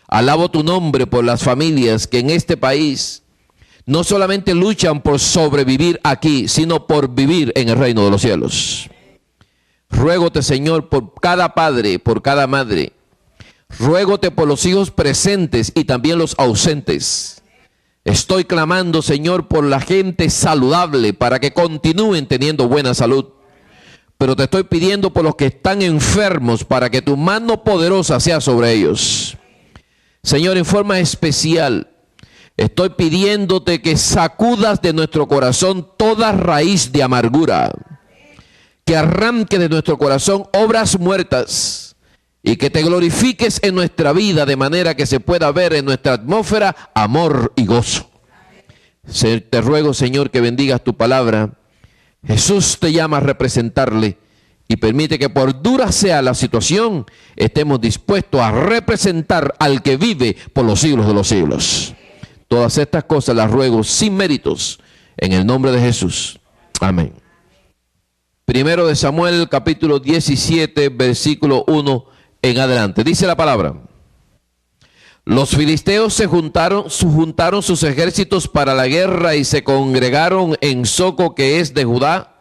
Alabo tu nombre por las familias que en este país no solamente luchan por sobrevivir aquí, sino por vivir en el reino de los cielos. Ruégote, Señor, por cada padre, por cada madre. Ruégote por los hijos presentes y también los ausentes. Estoy clamando, Señor, por la gente saludable para que continúen teniendo buena salud. Pero te estoy pidiendo por los que están enfermos para que tu mano poderosa sea sobre ellos. Señor, en forma especial, estoy pidiéndote que sacudas de nuestro corazón toda raíz de amargura, que arranque de nuestro corazón obras muertas y que te glorifiques en nuestra vida de manera que se pueda ver en nuestra atmósfera amor y gozo. Te ruego, Señor, que bendigas tu palabra. Jesús te llama a representarle y permite que por dura sea la situación, estemos dispuestos a representar al que vive por los siglos de los siglos. Todas estas cosas las ruego sin méritos, en el nombre de Jesús. Amén. Primero de Samuel, capítulo 17, versículo 1 en adelante. Dice la palabra: los filisteos juntaron sus ejércitos para la guerra y se congregaron en Soco, que es de Judá,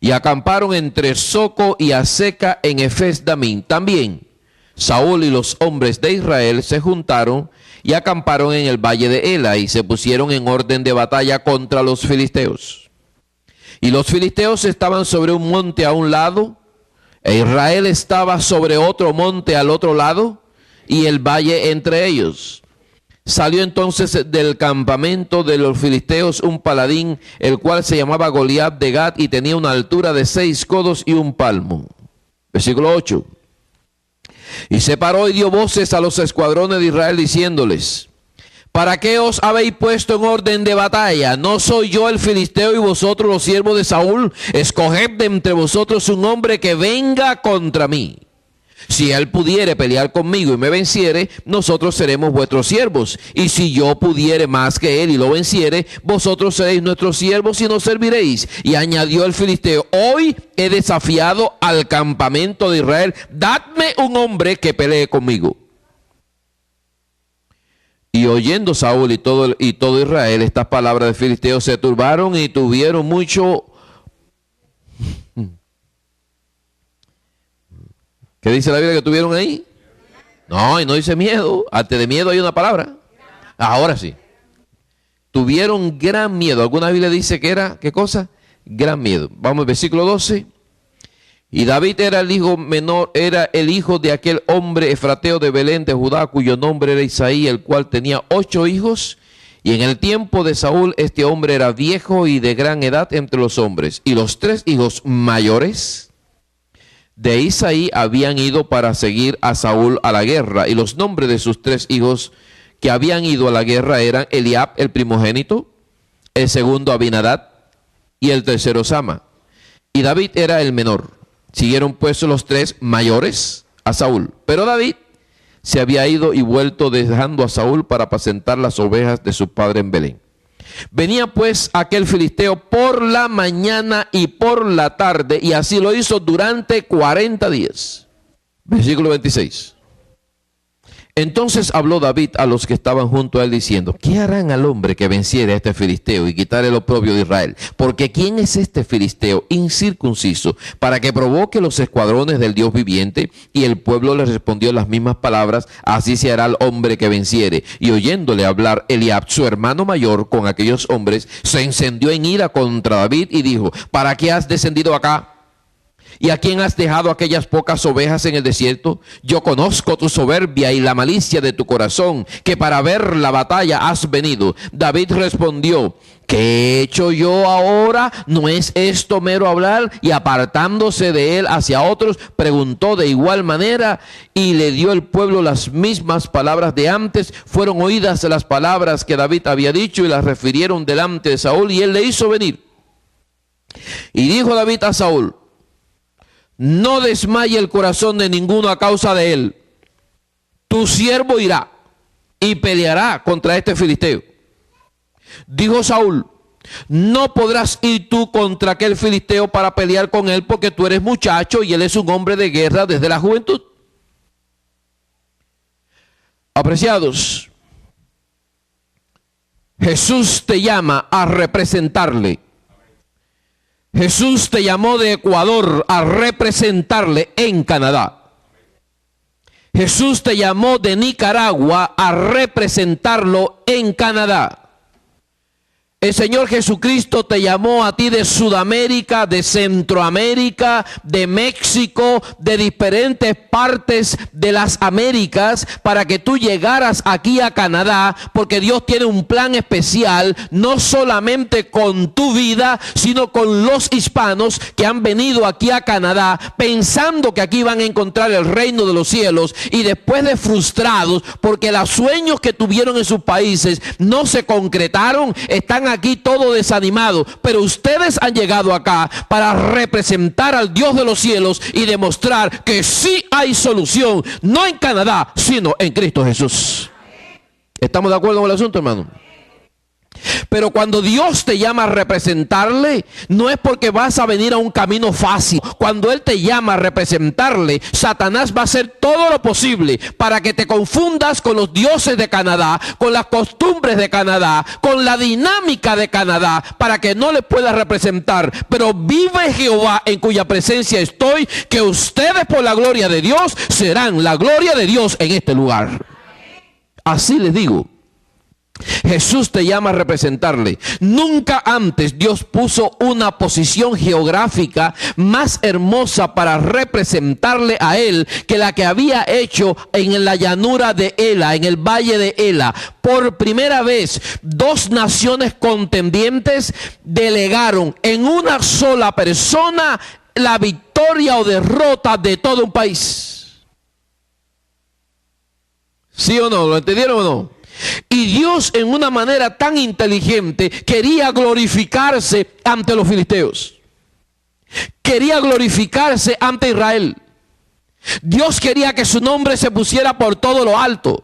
y acamparon entre Soco y Azeca en Efes-Damín. También Saúl y los hombres de Israel se juntaron y acamparon en el valle de Ela y se pusieron en orden de batalla contra los filisteos. Y los filisteos estaban sobre un monte a un lado, e Israel estaba sobre otro monte al otro lado, y el valle entre ellos. Salió entonces del campamento de los filisteos un paladín, el cual se llamaba Goliat de Gat, y tenía una altura de 6 codos y un palmo. Versículo 8. Y se paró y dio voces a los escuadrones de Israel, diciéndoles: ¿para qué os habéis puesto en orden de batalla? ¿No soy yo el filisteo y vosotros los siervos de Saúl? Escoged de entre vosotros un hombre que venga contra mí. Si él pudiere pelear conmigo y me venciere, nosotros seremos vuestros siervos. Y si yo pudiere más que él y lo venciere, vosotros seréis nuestros siervos y nos serviréis. Y añadió el filisteo: hoy he desafiado al campamento de Israel. Dadme un hombre que pelee conmigo. Y oyendo Saúl y todo Israel estas palabras del filisteo, se turbaron y tuvieron mucho... ¿Qué dice la Biblia que tuvieron ahí? No, y no dice miedo. Antes de miedo hay una palabra. Ahora sí. Tuvieron gran miedo. Alguna Biblia dice que era, ¿qué cosa? Gran miedo. Vamos al versículo 12. Y David era el hijo menor, era el hijo de aquel hombre efrateo de Belén de Judá, cuyo nombre era Isaí, el cual tenía 8 hijos. Y en el tiempo de Saúl, este hombre era viejo y de gran edad entre los hombres. Y los 3 hijos mayores de Isaí habían ido para seguir a Saúl a la guerra, y los nombres de sus 3 hijos que habían ido a la guerra eran Eliab, el primogénito, el segundo Abinadab y el tercero Sama. Y David era el menor. Siguieron pues los 3 mayores a Saúl, pero David se había ido y vuelto dejando a Saúl para apacentar las ovejas de su padre en Belén. Venía pues aquel filisteo por la mañana y por la tarde, y así lo hizo durante 40 días. Versículo 26. Entonces habló David a los que estaban junto a él diciendo: ¿qué harán al hombre que venciere a este filisteo y quitare el oprobio de Israel? Porque ¿quién es este filisteo incircunciso para que provoque los escuadrones del Dios viviente? Y el pueblo le respondió las mismas palabras: así se hará al hombre que venciere. Y oyéndole hablar Eliab, su hermano mayor, con aquellos hombres, se encendió en ira contra David y dijo: ¿para qué has descendido acá? ¿Y a quién has dejado aquellas pocas ovejas en el desierto? Yo conozco tu soberbia y la malicia de tu corazón, que para ver la batalla has venido. David respondió: ¿qué he hecho yo ahora? ¿No es esto mero hablar? Y apartándose de él hacia otros, preguntó de igual manera, y le dio el pueblo las mismas palabras de antes. Fueron oídas las palabras que David había dicho y las refirieron delante de Saúl, y él le hizo venir. Y dijo David a Saúl: no desmaye el corazón de ninguno a causa de él. Tu siervo irá y peleará contra este filisteo. Dijo Saúl: no podrás ir tú contra aquel filisteo para pelear con él, porque tú eres muchacho y él es un hombre de guerra desde la juventud. Apreciados, Jesús te llama a representarle. Jesús te llamó de Ecuador a representarle en Canadá. Jesús te llamó de Nicaragua a representarlo en Canadá. El Señor Jesucristo te llamó a ti de Sudamérica, de Centroamérica, de México, de diferentes partes de las Américas, para que tú llegaras aquí a Canadá, porque Dios tiene un plan especial, no solamente con tu vida, sino con los hispanos que han venido aquí a Canadá, pensando que aquí van a encontrar el reino de los cielos, y después de frustrados, porque los sueños que tuvieron en sus países no se concretaron, están aquí todo desanimado, pero ustedes han llegado acá para representar al Dios de los cielos y demostrar que sí hay solución, no en Canadá, sino en Cristo Jesús. ¿Estamos de acuerdo con el asunto, hermano? Pero cuando Dios te llama a representarle, no es porque vas a venir a un camino fácil. Cuando Él te llama a representarle, Satanás va a hacer todo lo posible para que te confundas con los dioses de Canadá, con las costumbres de Canadá, con la dinámica de Canadá, para que no le puedas representar. Pero vive Jehová, en cuya presencia estoy, que ustedes por la gloria de Dios serán la gloria de Dios en este lugar. Así les digo. Jesús te llama a representarle. Nunca antes Dios puso una posición geográfica más hermosa para representarle a Él que la que había hecho en la llanura de Ela, en el valle de Ela. Por primera vez, dos naciones contendientes delegaron en una sola persona la victoria o derrota de todo un país. ¿Sí o no? ¿Lo entendieron o no? Y Dios, en una manera tan inteligente, quería glorificarse ante los filisteos. Quería glorificarse ante Israel. Dios quería que su nombre se pusiera por todo lo alto.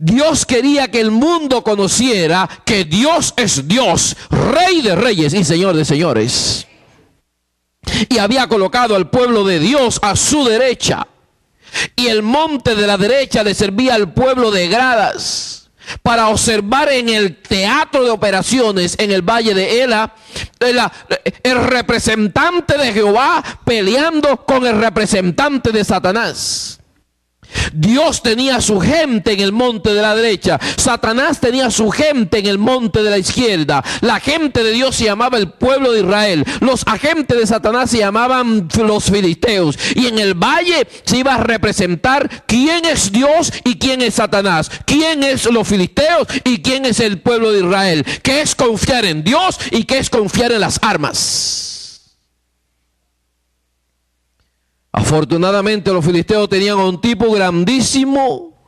Dios quería que el mundo conociera que Dios es Dios, Rey de reyes y Señor de señores. Y había colocado al pueblo de Dios a su derecha. Y el monte de la derecha le servía al pueblo de gradas para observar en el teatro de operaciones en el valle de Ela el representante de Jehová peleando con el representante de Satanás. Dios tenía su gente en el monte de la derecha, Satanás tenía su gente en el monte de la izquierda. La gente de Dios se llamaba el pueblo de Israel, los agentes de Satanás se llamaban los filisteos, y en el valle se iba a representar quién es Dios y quién es Satanás, quién es los filisteos y quién es el pueblo de Israel, qué es confiar en Dios y qué es confiar en las armas. Afortunadamente los filisteos tenían un tipo grandísimo,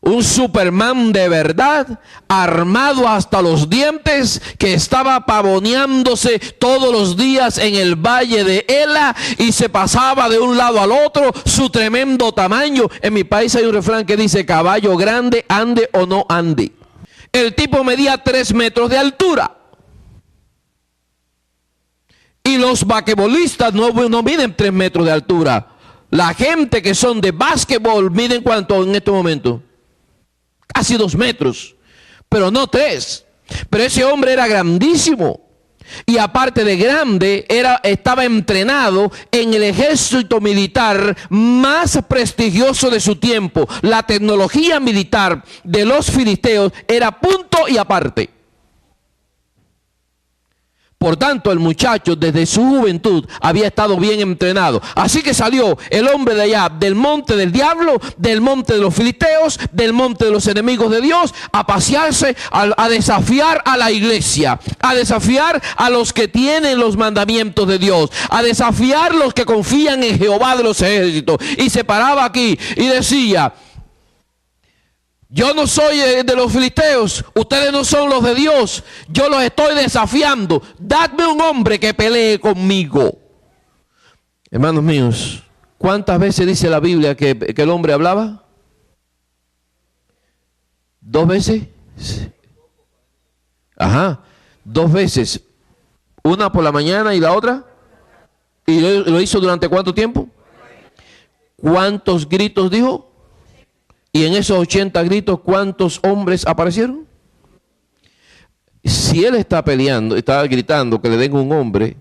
un Superman de verdad, armado hasta los dientes, que estaba pavoneándose todos los días en el valle de Ela y se pasaba de un lado al otro, su tremendo tamaño. En mi país hay un refrán que dice: caballo grande, ande o no ande. El tipo medía 3 metros de altura. Y los basquetbolistas no miden 3 metros de altura. La gente que son de básquetbol miden ¿cuánto en este momento? Casi 2 metros. Pero no 3. Pero ese hombre era grandísimo. Y aparte de grande, estaba entrenado en el ejército militar más prestigioso de su tiempo. La tecnología militar de los filisteos era punto y aparte. Por tanto, el muchacho desde su juventud había estado bien entrenado. Así que salió el hombre de allá, del monte del diablo, del monte de los filisteos, del monte de los enemigos de Dios, a pasearse, a desafiar a la iglesia, a desafiar a los que tienen los mandamientos de Dios, a desafiar a los que confían en Jehová de los ejércitos. Y se paraba aquí y decía: yo no soy de los filisteos, ustedes no son los de Dios, yo los estoy desafiando, dadme un hombre que pelee conmigo. Hermanos míos, ¿cuántas veces dice la Biblia que el hombre hablaba? 2 veces. Ajá, 2 veces. Una por la mañana y la otra. ¿Y lo hizo durante cuánto tiempo? ¿Cuántos gritos dijo? Y en esos 80 gritos, ¿cuántos hombres aparecieron? Si él está peleando, está gritando que le den un hombre,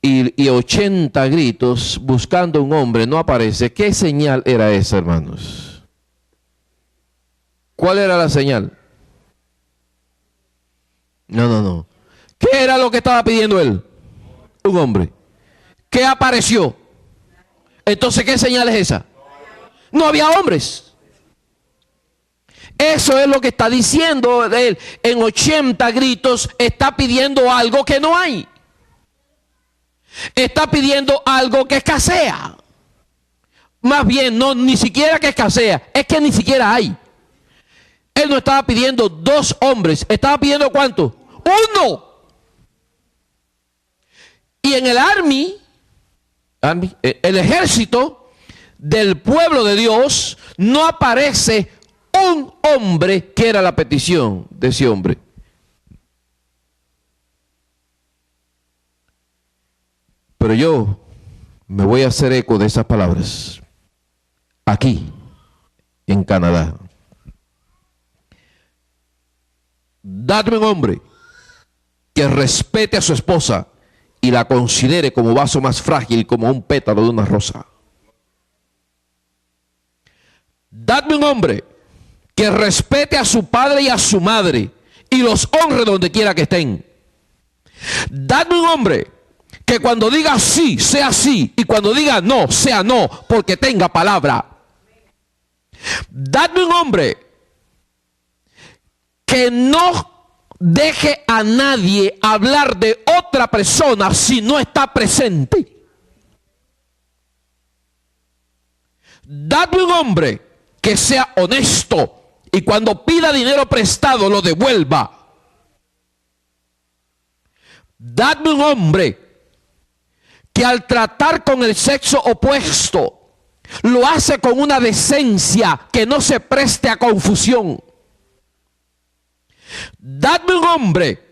y 80 gritos buscando un hombre no aparece, ¿qué señal era esa, hermanos? ¿Cuál era la señal? No. ¿Qué era lo que estaba pidiendo él? Un hombre. ¿Qué apareció? Entonces, ¿qué señal es esa? No había hombres. Eso es lo que está diciendo él. En 80 gritos está pidiendo algo que no hay. Está pidiendo algo que escasea. Más bien, no, ni siquiera que escasea, es que ni siquiera hay. Él no estaba pidiendo 2 hombres, estaba pidiendo ¿cuánto? 1. Y en el el ejército del pueblo de Dios, no aparece un hombre, que era la petición de ese hombre. Pero yo me voy a hacer eco de esas palabras aquí en Canadá. Dadme un hombre que respete a su esposa y la considere como vaso más frágil, como un pétalo de una rosa. Dadme un hombre que respete a su padre y a su madre y los honre donde quiera que estén. Dadme un hombre que cuando diga sí, sea sí, y cuando diga no, sea no, porque tenga palabra. Dadme un hombre que no deje a nadie hablar de otra persona si no está presente. Dadme un hombre que sea honesto y cuando pida dinero prestado lo devuelva. Dadme un hombre que al tratar con el sexo opuesto lo hace con una decencia que no se preste a confusión. Dadme un hombre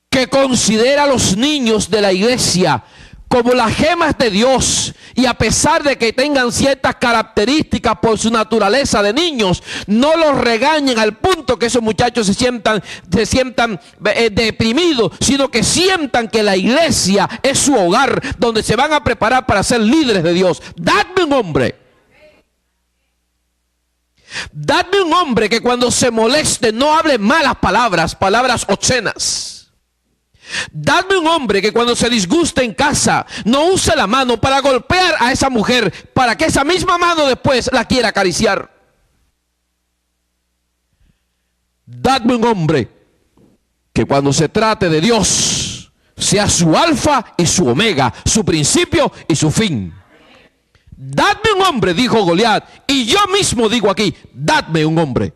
que considera a los niños de la iglesia como las gemas de Dios, y a pesar de que tengan ciertas características por su naturaleza de niños, no los regañen al punto que esos muchachos se sientan deprimidos, sino que sientan que la iglesia es su hogar donde se van a preparar para ser líderes de Dios. Dadme un hombre. Dadme un hombre que cuando se moleste no hable malas palabras, palabras obscenas. Dadme un hombre que cuando se disguste en casa no use la mano para golpear a esa mujer, para que esa misma mano después la quiera acariciar. Dadme un hombre que cuando se trate de Dios sea su alfa y su omega, su principio y su fin. Dadme un hombre, dijo Goliat, y yo mismo digo aquí, dadme un hombre.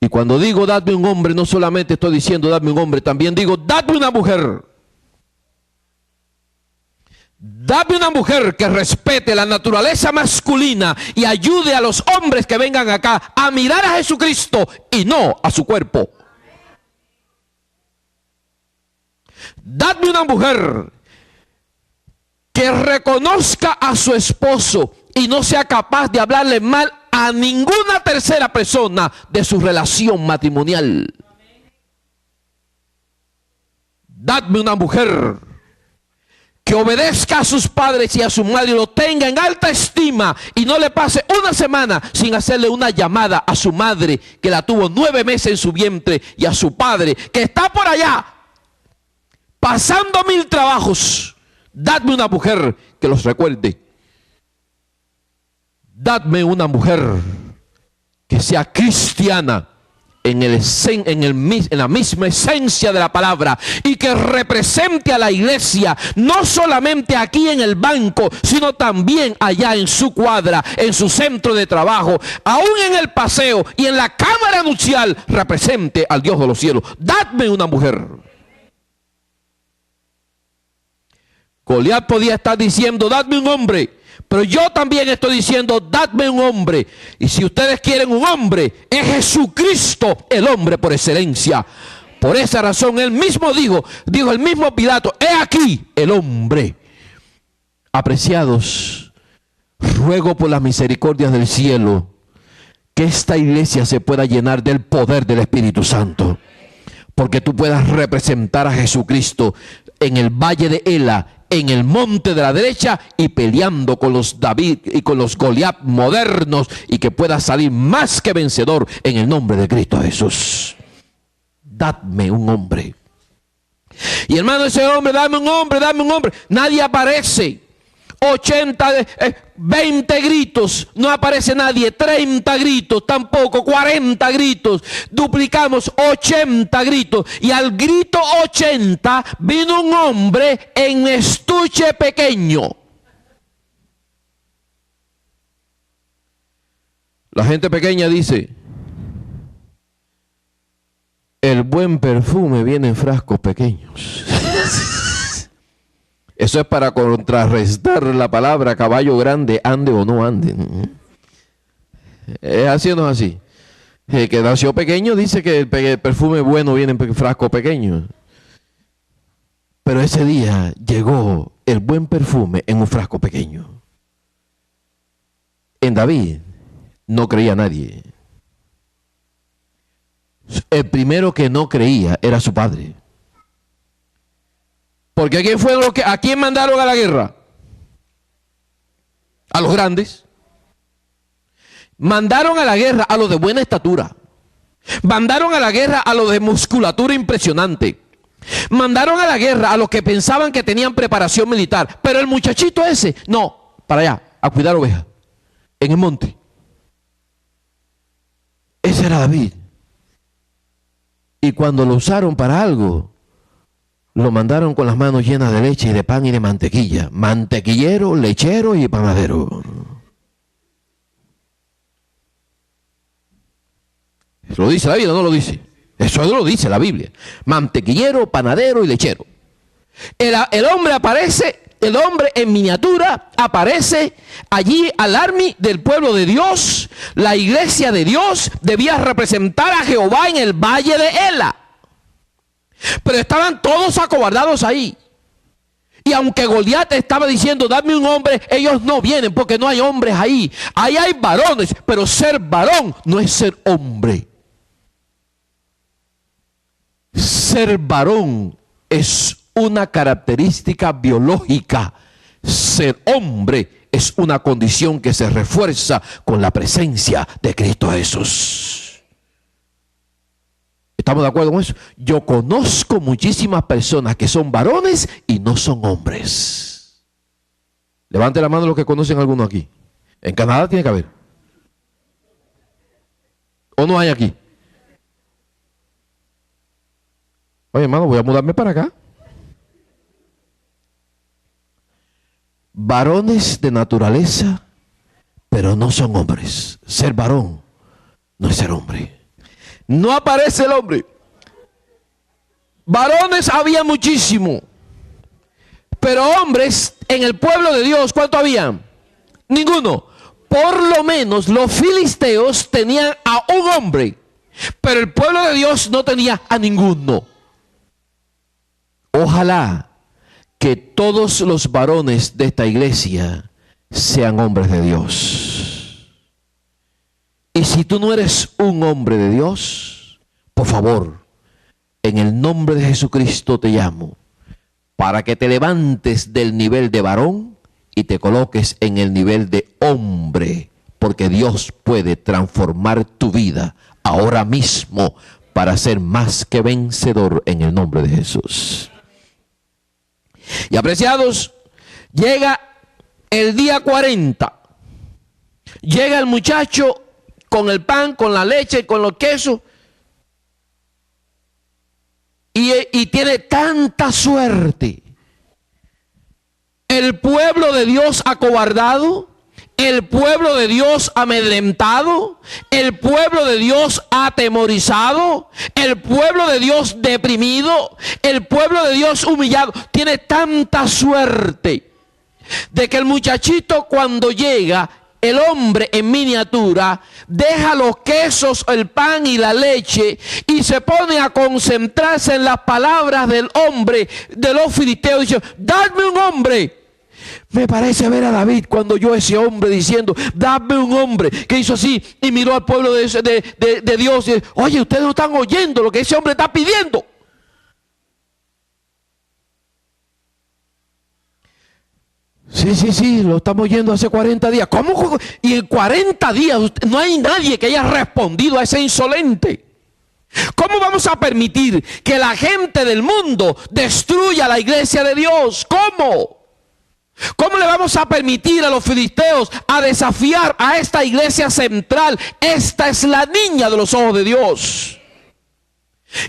Y cuando digo dadme un hombre, no solamente estoy diciendo dadme un hombre, también digo dadme una mujer. Dadme una mujer que respete la naturaleza masculina y ayude a los hombres que vengan acá a mirar a Jesucristo y no a su cuerpo. Dadme una mujer que reconozca a su esposo y no sea capaz de hablarle mal a ninguna tercera persona de su relación matrimonial. Dadme una mujer que obedezca a sus padres y a su madre y lo tenga en alta estima y no le pase una semana sin hacerle una llamada a su madre que la tuvo 9 meses en su vientre y a su padre que está por allá pasando 1000 trabajos. Dadme una mujer que los recuerde. Dadme una mujer que sea cristiana en la misma esencia de la palabra y que represente a la iglesia no solamente aquí en el banco, sino también allá en su cuadra, en su centro de trabajo, aún en el paseo y en la cámara nupcial represente al Dios de los cielos. Dadme una mujer. Goliat podía estar diciendo dadme un hombre, pero yo también estoy diciendo dadme un hombre. Y si ustedes quieren un hombre, es Jesucristo el hombre por excelencia. Por esa razón él mismo dijo el mismo Pilato, he aquí el hombre. Apreciados, ruego por las misericordias del cielo que esta iglesia se pueda llenar del poder del Espíritu Santo, porque tú puedas representar a Jesucristo en el valle de Ela, en el monte de la derecha, y peleando con los David y con los Goliat modernos, y que puedas salir más que vencedor en el nombre de Cristo Jesús. Dadme un hombre. Y hermano, ese hombre, dame un hombre, dame un hombre. Nadie aparece. 20 gritos, no aparece nadie. 30 gritos, tampoco. 40 gritos, duplicamos 80 gritos. Y al grito 80 vino un hombre en estuche pequeño. La gente pequeña dice: el buen perfume viene en frascos pequeños. Eso es para contrarrestar la palabra caballo grande, ande o no ande. ¿Es así o no es así? El que nació pequeño dice que el perfume bueno viene en frasco pequeño. Pero ese día llegó el buen perfume en un frasco pequeño. En David no creía nadie. El primero que no creía era su padre. Porque ¿a quién mandaron a la guerra? A los grandes. Mandaron a la guerra a los de buena estatura. Mandaron a la guerra a los de musculatura impresionante. Mandaron a la guerra a los que pensaban que tenían preparación militar. Pero el muchachito ese, no, para allá, a cuidar ovejas, en el monte. Ese era David. Y cuando lo usaron para algo, lo mandaron con las manos llenas de leche y de pan y de mantequilla. Mantequillero, lechero y panadero. ¿Lo dice la Biblia o no lo dice? Eso lo dice la Biblia. Mantequillero, panadero y lechero. El hombre aparece, el hombre en miniatura aparece allí al army del pueblo de Dios. La iglesia de Dios debía representar a Jehová en el valle de Ela. Pero estaban todos acobardados ahí. Y aunque Goliat estaba diciendo: dame un hombre, ellos no vienen porque no hay hombres ahí. Ahí hay varones, pero ser varón no es ser hombre. Ser varón es una característica biológica. Ser hombre es una condición que se refuerza con la presencia de Cristo Jesús. ¿Estamos de acuerdo con eso? Yo conozco muchísimas personas que son varones y no son hombres. Levante la mano los que conocen a alguno aquí. En Canadá tiene que haber. ¿O no hay aquí? Oye, hermano, voy a mudarme para acá. Varones de naturaleza, pero no son hombres. Ser varón no es ser hombre. No aparece el hombre. Varones había muchísimo, pero hombres en el pueblo de Dios, ¿cuánto había? Ninguno. Por lo menos los filisteos tenían a un hombre, pero el pueblo de Dios no tenía a ninguno. Ojalá que todos los varones de esta iglesia sean hombres de Dios. Y si tú no eres un hombre de Dios, por favor, en el nombre de Jesucristo te llamo para que te levantes del nivel de varón y te coloques en el nivel de hombre, porque Dios puede transformar tu vida ahora mismo para ser más que vencedor en el nombre de Jesús. Y apreciados, llega el día 40. Llega el muchacho con el pan, con la leche, con los quesos. Y tiene tanta suerte. El pueblo de Dios acobardado, el pueblo de Dios amedrentado, el pueblo de Dios atemorizado, el pueblo de Dios deprimido, el pueblo de Dios humillado. Tiene tanta suerte de que el muchachito, cuando llega, el hombre en miniatura, deja los quesos, el pan y la leche y se pone a concentrarse en las palabras del hombre de los filisteos, diciendo: dadme un hombre. Me parece ver a David cuando oyó a ese hombre diciendo, dame un hombre, que hizo así y miró al pueblo de Dios y dijo, oye, ustedes no están oyendo lo que ese hombre está pidiendo. Sí, lo estamos oyendo hace 40 días. ¿Cómo? Y en 40 días no hay nadie que haya respondido a ese insolente. ¿Cómo vamos a permitir que la gente del mundo destruya la iglesia de Dios? ¿Cómo? ¿Cómo le vamos a permitir a los filisteos a desafiar a esta iglesia central? Esta es la niña de los ojos de Dios.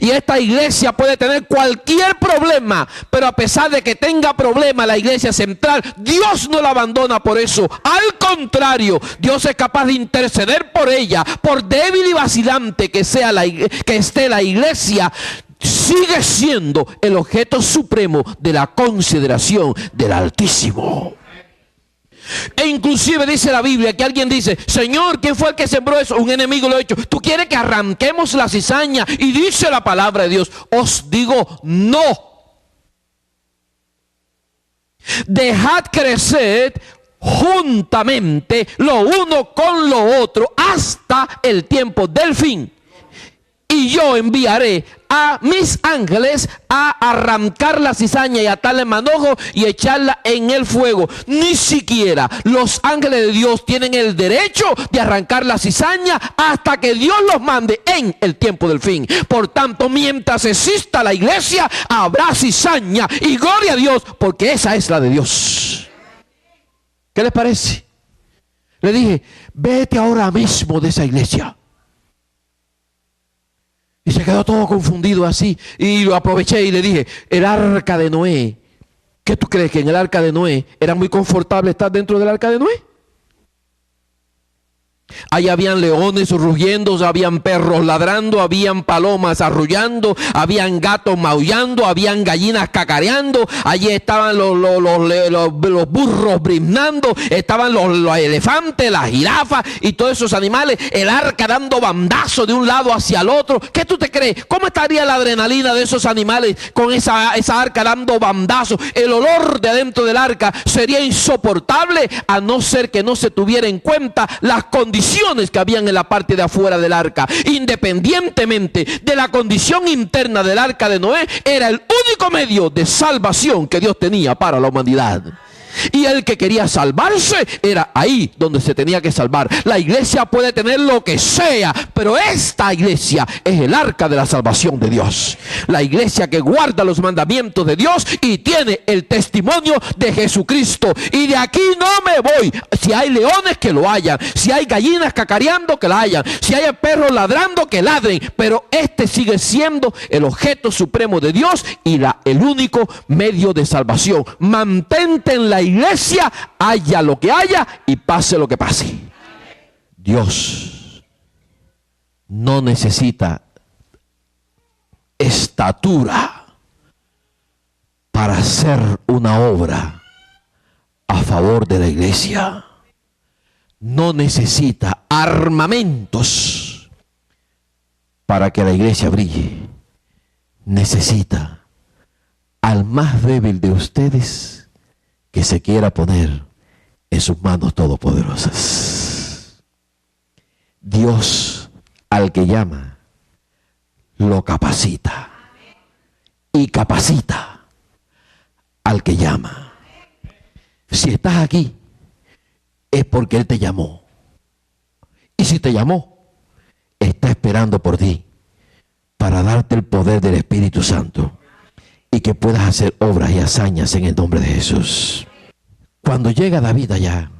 Y esta iglesia puede tener cualquier problema, pero a pesar de que tenga problema la iglesia central, Dios no la abandona por eso. Al contrario, Dios es capaz de interceder por ella, por débil y vacilante que esté la iglesia. Sigue siendo el objeto supremo de la consideración del Altísimo. E inclusive dice la Biblia que alguien dice, Señor, ¿quién fue el que sembró eso? Un enemigo lo ha hecho. ¿Tú quieres que arranquemos la cizaña? Y dice la palabra de Dios, os digo no. Dejad crecer juntamente lo uno con lo otro hasta el tiempo del fin. Y yo enviaré a mis ángeles a arrancar la cizaña y atarle manojo y echarla en el fuego. Ni siquiera los ángeles de Dios tienen el derecho de arrancar la cizaña hasta que Dios los mande en el tiempo del fin. Por tanto, mientras exista la iglesia, habrá cizaña y gloria a Dios, porque esa es la de Dios. ¿Qué les parece? Le dije, vete ahora mismo de esa iglesia. Y se quedó todo confundido así. Y lo aproveché y le dije, el arca de Noé. ¿Qué tú crees? ¿Que en el arca de Noé era muy confortable estar dentro del arca de Noé? Ahí habían leones rugiendo, habían perros ladrando, habían palomas arrullando, habían gatos maullando, habían gallinas cacareando, allí estaban los burros brisnando, estaban los elefantes, las jirafas y todos esos animales, el arca dando bandazos de un lado hacia el otro. ¿Qué tú te crees? ¿Cómo estaría la adrenalina de esos animales con esa arca dando bandazos? El olor de adentro del arca sería insoportable, a no ser que no se tuviera en cuenta las condiciones que habían en la parte de afuera del arca. Independientemente de la condición interna del arca de Noé, era el único medio de salvación que Dios tenía para la humanidad. Y el que quería salvarse era ahí donde se tenía que salvar. La iglesia puede tener lo que sea, pero esta iglesia es el arca de la salvación de Dios. La iglesia que guarda los mandamientos de Dios y tiene el testimonio de Jesucristo. Y de aquí no me voy. Si hay leones, que lo hayan. Si hay gallinas cacareando, que la hayan. Si hay perros ladrando, que ladren. Pero este sigue siendo el objeto supremo de Dios y el único medio de salvación. Mantente en la iglesia, haya lo que haya y pase lo que pase. Dios no necesita estatura para hacer una obra a favor de la iglesia. No necesita armamentos para que la iglesia brille. Necesita al más débil de ustedes que se quiera poner en sus manos todopoderosas. Dios, al que llama, lo capacita. Y capacita al que llama. Si estás aquí, es porque Él te llamó. Y si te llamó, está esperando por ti para darte el poder del Espíritu Santo y que puedas hacer obras y hazañas en el nombre de Jesús. Cuando llega David allá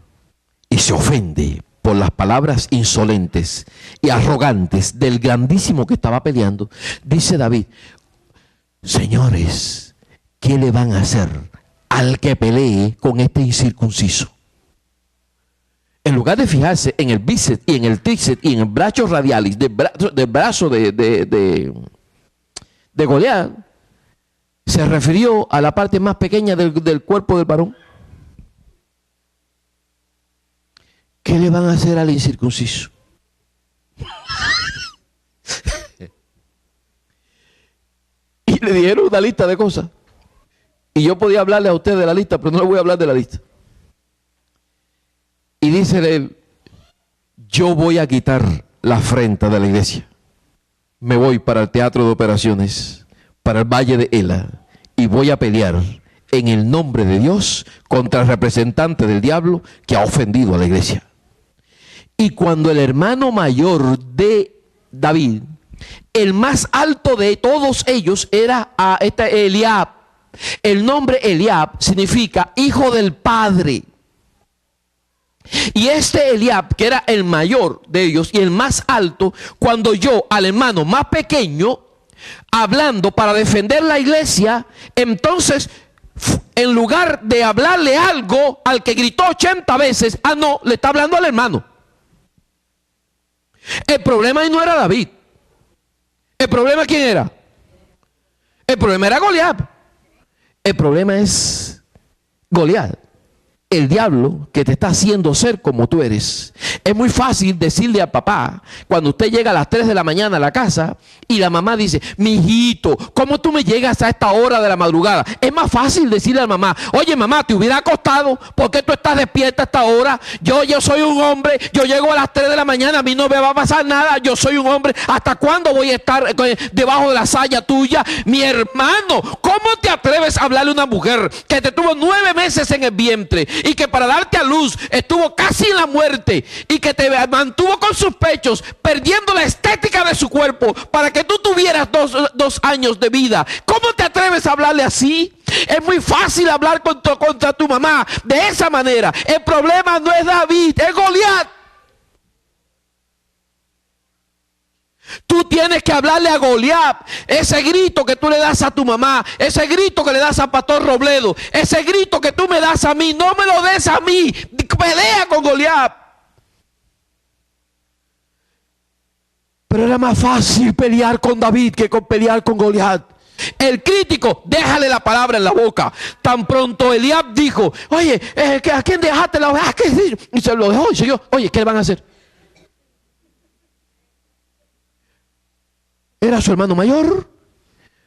y se ofende por las palabras insolentes y arrogantes del grandísimo que estaba peleando, dice David, señores, ¿qué le van a hacer al que pelee con este incircunciso? En lugar de fijarse en el bíceps y en el tríceps y en el brazo radialis del brazo de Goliat, se refirió a la parte más pequeña del cuerpo del varón. ¿Qué le van a hacer al incircunciso? Y le dieron una lista de cosas. Y yo podía hablarle a usted de la lista, pero no le voy a hablar de la lista. Y dice él, yo voy a quitar la afrenta de la iglesia. Me voy para el teatro de operaciones, para el valle de Ela, y voy a pelear en el nombre de Dios contra el representante del diablo que ha ofendido a la iglesia. Y cuando el hermano mayor de David, el más alto de todos ellos, era Eliab. El nombre Eliab significa hijo del padre. Y este Eliab, que era el mayor de ellos y el más alto, cuando oyó al hermano más pequeño hablando para defender la iglesia, entonces en lugar de hablarle algo al que gritó 80 veces, no, le está hablando al hermano. El problema ahí no era David. ¿El problema quién era? El problema era Goliat. El problema es Goliat, el diablo que te está haciendo ser como tú eres. Es muy fácil decirle a papá, cuando usted llega a las 3 de la mañana a la casa y la mamá dice, mi hijito, ¿cómo tú me llegas a esta hora de la madrugada? Es más fácil decirle a la mamá, oye mamá, te hubiera acostado, ¿por qué tú estás despierta a esta hora? Yo soy un hombre, yo llego a las 3 de la mañana, a mí no me va a pasar nada, yo soy un hombre, ¿hasta cuándo voy a estar debajo de la saya tuya? Mi hermano, ¿cómo te atreves a hablarle a una mujer que te tuvo 9 meses en el vientre y que para darte a luz estuvo casi en la muerte y que te mantuvo con sus pechos, perdiendo la estética de su cuerpo para que tú tuvieras dos años de vida? ¿Cómo te atreves a hablarle así? Es muy fácil hablar contra tu mamá de esa manera. El problema no es David, es Goliat. Tú tienes que hablarle a Goliat. Ese grito que tú le das a tu mamá, ese grito que le das a Pastor Robledo, ese grito que tú me das a mí, no me lo des a mí. Pelea con Goliat. Pero era más fácil pelear con David que pelear con Goliat. El crítico, déjale la palabra en la boca. Tan pronto Eliab dijo, oye, ¿a quién dejaste la oveja? Y se lo dejó y siguió. Oye, ¿qué le van a hacer? Era su hermano mayor,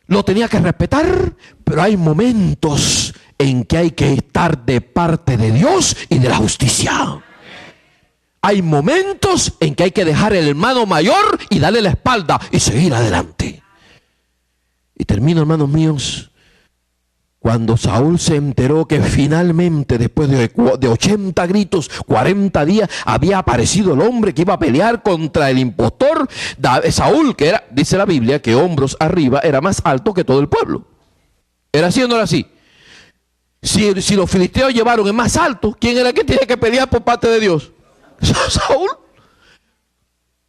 lo tenía que respetar, pero hay momentos en que hay que estar de parte de Dios y de la justicia. Hay momentos en que hay que dejar el hermano mayor y darle la espalda y seguir adelante. Y termino, hermanos míos, cuando Saúl se enteró que finalmente, después de 80 gritos, 40 días, había aparecido el hombre que iba a pelear contra el impostor, Saúl, que era, dice la Biblia, que hombros arriba era más alto que todo el pueblo. ¿Era así o no era así? Si los filisteos llevaron el más alto, ¿quién era el que tiene que pelear por parte de Dios? Saúl.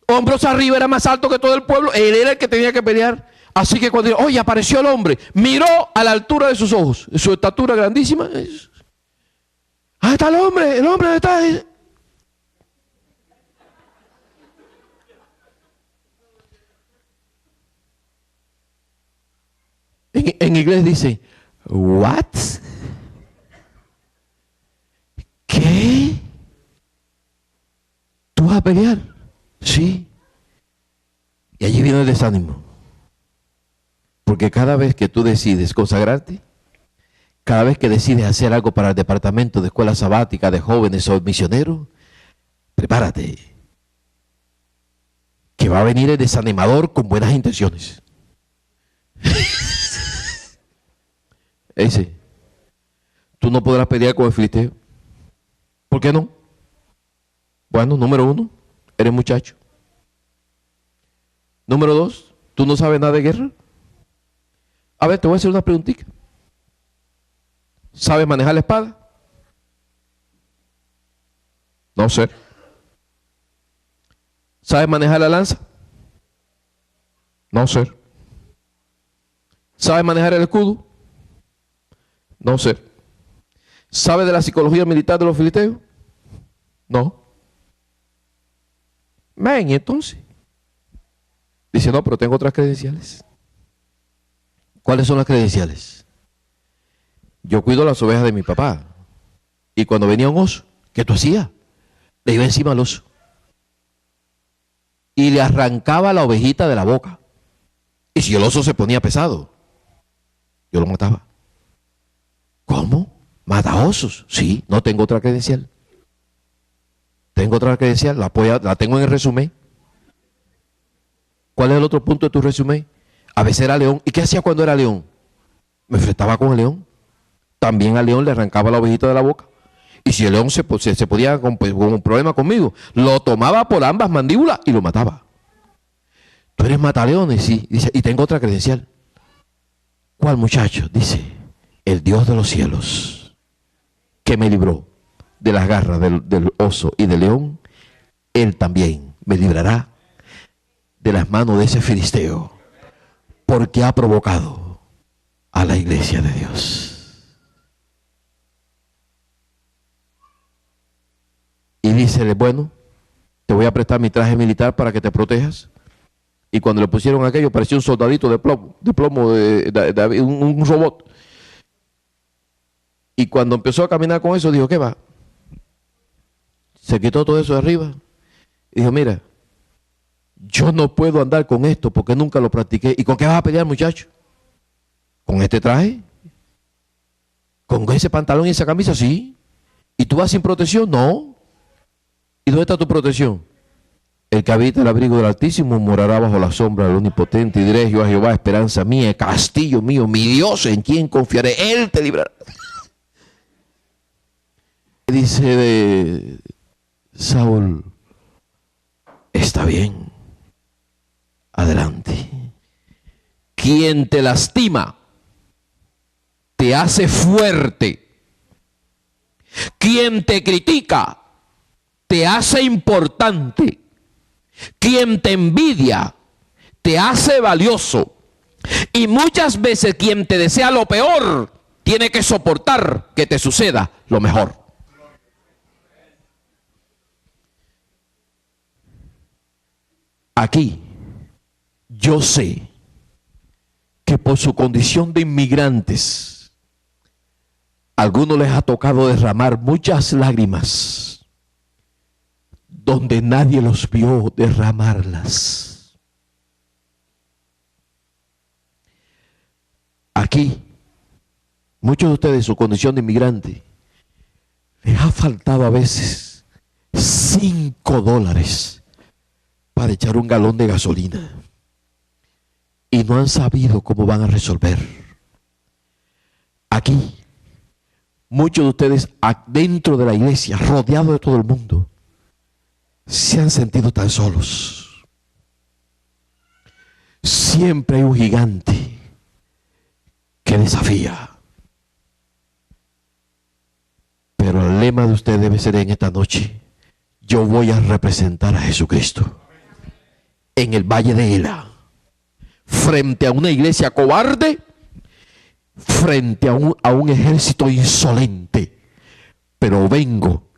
Hombros arriba era más alto que todo el pueblo, él era el que tenía que pelear. Así que cuando dijo, oye, apareció el hombre, miró a la altura de sus ojos, su estatura grandísima. Ahí está el hombre está. En inglés dice, ¿what? ¿Qué? ¿Tú vas a pelear? Sí. Y allí viene el desánimo. Porque cada vez que tú decides consagrarte, cada vez que decides hacer algo para el departamento de escuela sabática de jóvenes o misioneros, prepárate, que va a venir el desanimador con buenas intenciones. Dice, tú no podrás pelear con el filisteo. ¿Por qué no? Bueno, número 1, eres muchacho. Número 2, tú no sabes nada de guerra. A ver, te voy a hacer una preguntita. ¿Sabes manejar la espada? No sé. ¿Sabes manejar la lanza? No sé. ¿Sabes manejar el escudo? No sé. ¿Sabes de la psicología militar de los filisteos? No. Ven, entonces. Dice, no, pero tengo otras credenciales. ¿Cuáles son las credenciales? Yo cuido las ovejas de mi papá. Y cuando venía un oso, ¿qué tú hacías? Le iba encima al oso. Y le arrancaba la ovejita de la boca. Y si el oso se ponía pesado, yo lo mataba. ¿Cómo? ¿Mata osos? Sí, no tengo otra credencial. Tengo otra credencial, la tengo en el resumen. ¿Cuál es el otro punto de tu resumen? A veces era león. ¿Y qué hacía cuando era león? Me enfrentaba con el león. También al león le arrancaba la ovejita de la boca. Y si el león se podía con un problema conmigo, lo tomaba por ambas mandíbulas y lo mataba. Tú eres mataleones, sí. Dice, y tengo otra credencial. ¿Cuál, muchacho? Dice, el Dios de los cielos, que me libró de las garras del oso y del león, Él también me librará de las manos de ese filisteo, porque ha provocado a la iglesia de Dios. Y dícele, bueno, te voy a prestar mi traje militar para que te protejas. Y cuando le pusieron aquello, parecía un soldadito de plomo, un robot. Y cuando empezó a caminar con eso, dijo, ¿qué va? Se quitó todo eso de arriba. Y dijo, mira, yo no puedo andar con esto porque nunca lo practiqué. ¿Y con qué vas a pelear, muchacho? ¿Con este traje? ¿Con ese pantalón y esa camisa? Sí. ¿Y tú vas sin protección? No. ¿Y dónde está tu protección? El que habita el abrigo del Altísimo morará bajo la sombra del Omnipotente. Y diré yo a Jehová, esperanza mía, castillo mío, mi Dios, en quien confiaré. Él te librará. Dice de Saúl, está bien, adelante. Quien te lastima, te hace fuerte. Quien te critica, te hace importante. Quien te envidia, te hace valioso. Y muchas veces quien te desea lo peor, tiene que soportar que te suceda lo mejor. Aquí, yo sé que por su condición de inmigrantes, a algunos les ha tocado derramar muchas lágrimas donde nadie los vio derramarlas. Aquí, muchos de ustedes, su condición de inmigrante, les ha faltado a veces $5 para echar un galón de gasolina y no han sabido cómo van a resolver. Aquí, muchos de ustedes dentro de la iglesia, rodeados de todo el mundo, se han sentido tan solos. Siempre hay un gigante que desafía. Pero el lema de usted debe ser en esta noche: yo voy a representar a Jesucristo en el valle de Ela, frente a una iglesia cobarde, frente a un ejército insolente, pero vengo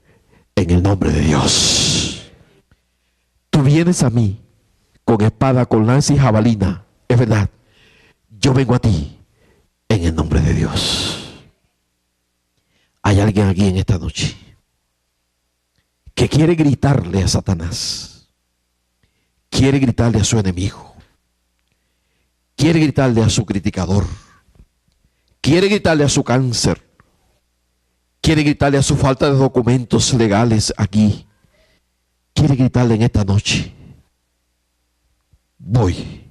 en el nombre de Dios. Tú vienes a mí con espada, con lanza y jabalina, es verdad. Yo vengo a ti en el nombre de Dios. Hay alguien aquí en esta noche que quiere gritarle a Satanás, quiere gritarle a su enemigo, quiere gritarle a su criticador, quiere gritarle a su cáncer, quiere gritarle a su falta de documentos legales aquí, quiere gritarle en esta noche: voy,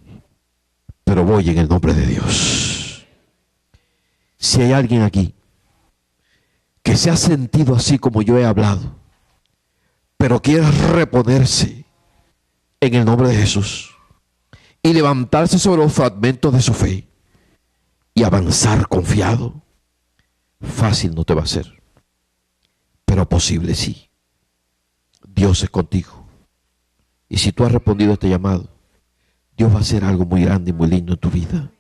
pero voy en el nombre de Dios. Si hay alguien aquí que se ha sentido así como yo he hablado, pero quiere reponerse en el nombre de Jesús y levantarse sobre los fragmentos de su fe y avanzar confiado, fácil no te va a ser, pero posible sí. Dios es contigo. Y si tú has respondido a este llamado, Dios va a hacer algo muy grande y muy lindo en tu vida.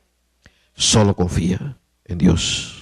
Solo confía en Dios.